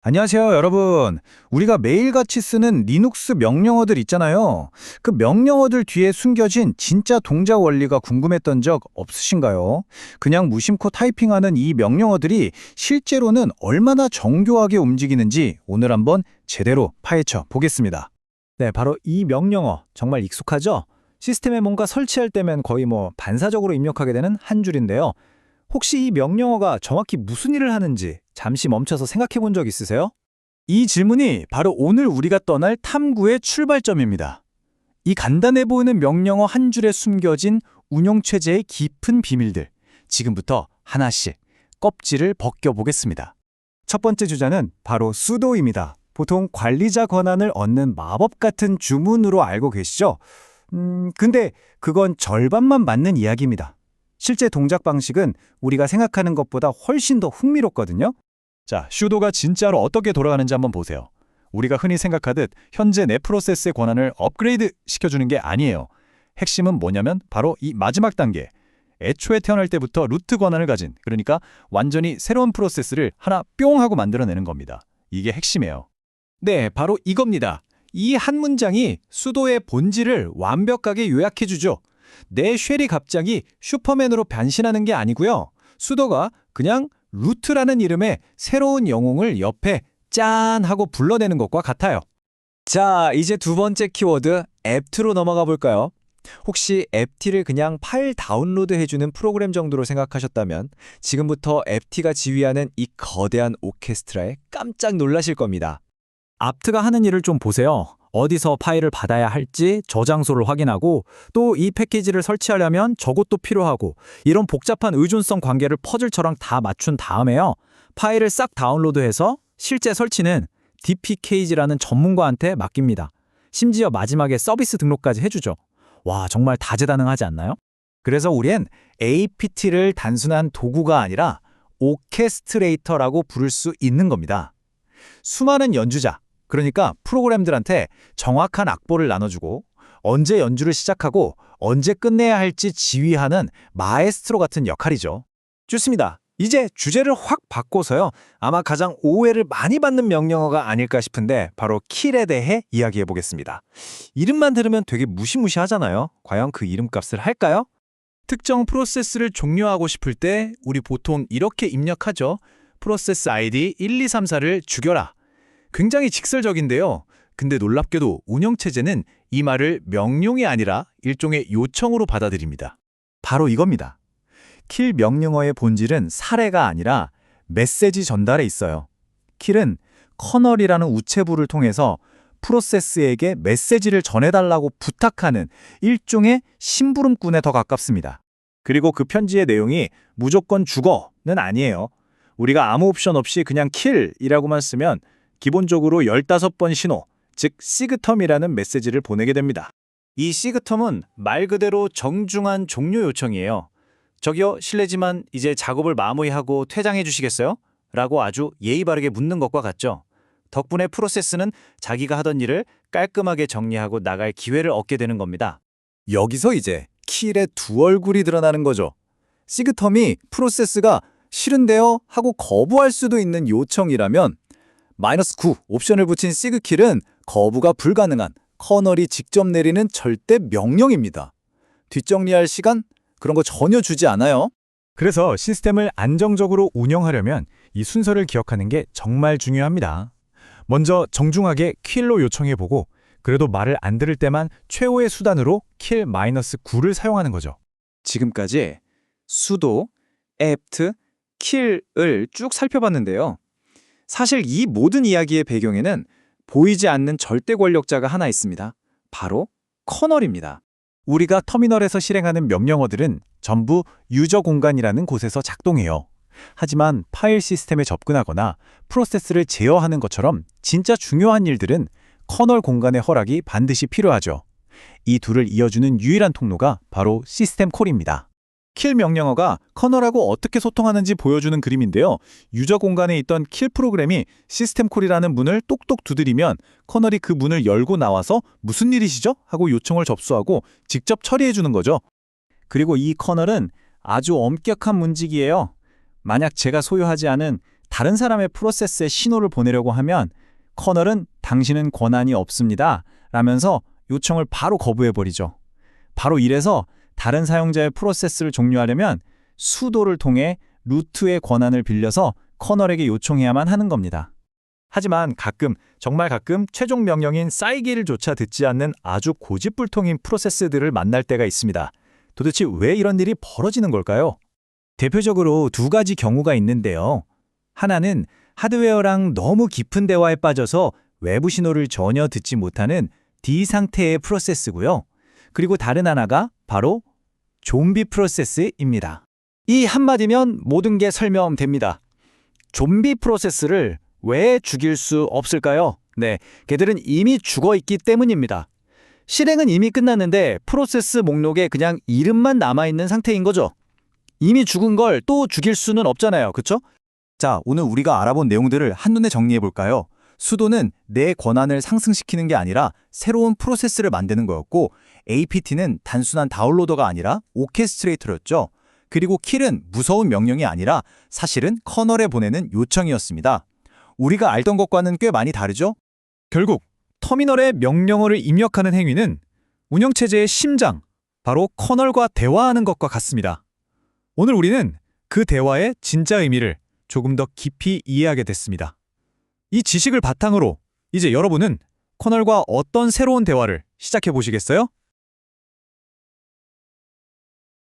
안녕하세요, 여러분. 우리가 매일같이 쓰는 리눅스 명령어들 있잖아요. 그 명령어들 뒤에 숨겨진 진짜 동작 원리가 궁금했던 적 없으신가요? 그냥 무심코 타이핑하는 이 명령어들이 실제로는 얼마나 정교하게 움직이는지 오늘 한번 제대로 파헤쳐 보겠습니다. 네, 바로 이 명령어 정말 익숙하죠? 시스템에 뭔가 설치할 때면 거의 반사적으로 입력하게 되는 한 줄인데요. 혹시 이 명령어가 정확히 무슨 일을 하는지 잠시 멈춰서 생각해 본 적 있으세요? 이 질문이 바로 오늘 우리가 떠날 탐구의 출발점입니다. 이 간단해 보이는 명령어 한 줄에 숨겨진 운영체제의 깊은 비밀들, 지금부터 하나씩 껍질을 벗겨보겠습니다. 첫 번째 주자는 바로 sudo입니다. 보통 관리자 권한을 얻는 마법 같은 주문으로 알고 계시죠? 근데 그건 절반만 맞는 이야기입니다. 실제 동작 방식은 우리가 생각하는 것보다 훨씬 더 흥미롭거든요. 자, 슈도가 진짜로 어떻게 돌아가는지 한번 보세요. 우리가 흔히 생각하듯 현재 내 프로세스의 권한을 업그레이드 시켜주는 게 아니에요. 핵심은 뭐냐면 바로 이 마지막 단계. 애초에 태어날 때부터 루트 권한을 가진, 그러니까 완전히 새로운 프로세스를 하나 뿅 하고 만들어내는 겁니다. 이게 핵심이에요. 네, 바로 이겁니다. 이 한 문장이 수도의 본질을 완벽하게 요약해주죠. 내 쉘이 갑자기 슈퍼맨으로 변신하는 게 아니고요. 수도가 그냥 루트라는 이름의 새로운 영웅을 옆에 짠 하고 불러내는 것과 같아요. 자, 이제 두 번째 키워드 앱트로 넘어가 볼까요? 혹시 앱t를 그냥 파일 다운로드 해주는 프로그램 정도로 생각하셨다면 지금부터 앱t가 지휘하는 이 거대한 오케스트라에 깜짝 놀라실 겁니다. apt가 하는 일을 좀 보세요. 어디서 파일을 받아야 할지 저장소를 확인하고 또 이 패키지를 설치하려면 저것도 필요하고 이런 복잡한 의존성 관계를 퍼즐처럼 다 맞춘 다음에요. 파일을 싹 다운로드해서 실제 설치는 DPKG라는 전문가한테 맡깁니다. 심지어 마지막에 서비스 등록까지 해주죠. 와, 정말 다재다능하지 않나요? 그래서 우린 APT를 단순한 도구가 아니라 오케스트레이터라고 부를 수 있는 겁니다. 수많은 연주자, 그러니까 프로그램들한테 정확한 악보를 나눠주고 언제 연주를 시작하고 언제 끝내야 할지 지휘하는 마에스트로 같은 역할이죠. 좋습니다. 이제 주제를 확 바꿔서요. 아마 가장 오해를 많이 받는 명령어가 아닐까 싶은데 바로 킬에 대해 이야기해 보겠습니다. 이름만 들으면 되게 무시무시하잖아요. 과연 그 이름값을 할까요? 특정 프로세스를 종료하고 싶을 때 우리 보통 이렇게 입력하죠. 프로세스 아이디 1234를 죽여라. 굉장히 직설적인데요. 근데 놀랍게도 운영체제는 이 말을 명령이 아니라 일종의 요청으로 받아들입니다. 바로 이겁니다. 킬 명령어의 본질은 사례가 아니라 메시지 전달에 있어요. 킬은 커널이라는 우체부를 통해서 프로세스에게 메시지를 전해달라고 부탁하는 일종의 심부름꾼에 더 가깝습니다. 그리고 그 편지의 내용이 무조건 죽어는 아니에요. 우리가 아무 옵션 없이 그냥 킬이라고만 쓰면 기본적으로 15번 신호, 즉 시그텀이라는 메시지를 보내게 됩니다. 이 시그텀은 말 그대로 정중한 종료 요청이에요. 저기요, 실례지만 이제 작업을 마무리하고 퇴장해 주시겠어요? 라고 아주 예의 바르게 묻는 것과 같죠. 덕분에 프로세스는 자기가 하던 일을 깔끔하게 정리하고 나갈 기회를 얻게 되는 겁니다. 여기서 이제 킬의 두 얼굴이 드러나는 거죠. 시그텀이 프로세스가 싫은데요? 하고 거부할 수도 있는 요청이라면 -9 옵션을 붙인 시그킬은 거부가 불가능한 커널이 직접 내리는 절대 명령입니다. 뒷정리할 시간? 그런 거 전혀 주지 않아요. 그래서 시스템을 안정적으로 운영하려면 이 순서를 기억하는 게 정말 중요합니다. 먼저 정중하게 킬로 요청해보고 그래도 말을 안 들을 때만 최후의 수단으로 킬 -9를 사용하는 거죠. 지금까지 sudo, apt, kill을 쭉 살펴봤는데요. 사실 이 모든 이야기의 배경에는 보이지 않는 절대 권력자가 하나 있습니다. 바로 커널입니다. 우리가 터미널에서 실행하는 명령어들은 전부 유저 공간이라는 곳에서 작동해요. 하지만 파일 시스템에 접근하거나 프로세스를 제어하는 것처럼 진짜 중요한 일들은 커널 공간의 허락이 반드시 필요하죠. 이 둘을 이어주는 유일한 통로가 바로 시스템 콜입니다. 킬 명령어가 커널하고 어떻게 소통하는지 보여주는 그림인데요. 유저 공간에 있던 킬 프로그램이 시스템 콜이라는 문을 똑똑 두드리면 커널이 그 문을 열고 나와서 무슨 일이시죠? 하고 요청을 접수하고 직접 처리해 주는 거죠. 그리고 이 커널은 아주 엄격한 문직이에요. 만약 제가 소유하지 않은 다른 사람의 프로세스에 신호를 보내려고 하면 커널은 당신은 권한이 없습니다 라면서 요청을 바로 거부해버리죠. 바로 이래서 다른 사용자의 프로세스를 종료하려면 수도를 통해 루트의 권한을 빌려서 커널에게 요청해야만 하는 겁니다. 하지만 가끔, 정말 가끔 최종 명령인 싸이기를 조차 듣지 않는 아주 고집불통인 프로세스들을 만날 때가 있습니다. 도대체 왜 이런 일이 벌어지는 걸까요? 대표적으로 두 가지 경우가 있는데요. 하나는 하드웨어랑 너무 깊은 대화에 빠져서 외부 신호를 전혀 듣지 못하는 D 상태의 프로세스고요. 그리고 다른 하나가 바로 좀비 프로세스입니다. 이 한마디면 모든 게 설명됩니다. 좀비 프로세스를 왜 죽일 수 없을까요? 네, 걔들은 이미 죽어있기 때문입니다. 실행은 이미 끝났는데 프로세스 목록에 그냥 이름만 남아있는 상태인 거죠. 이미 죽은 걸 또 죽일 수는 없잖아요. 그쵸? 자, 오늘 우리가 알아본 내용들을 한눈에 정리해볼까요? 수도는 내 권한을 상승시키는 게 아니라 새로운 프로세스를 만드는 거였고, APT는 단순한 다운로더가 아니라 오케스트레이터였죠. 그리고 킬은 무서운 명령이 아니라 사실은 커널에 보내는 요청이었습니다. 우리가 알던 것과는 꽤 많이 다르죠? 결국 터미널에 명령어를 입력하는 행위는 운영체제의 심장, 바로 커널과 대화하는 것과 같습니다. 오늘 우리는 그 대화의 진짜 의미를 조금 더 깊이 이해하게 됐습니다. 이 지식을 바탕으로 이제 여러분은 커널과 어떤 새로운 대화를 시작해 보시겠어요?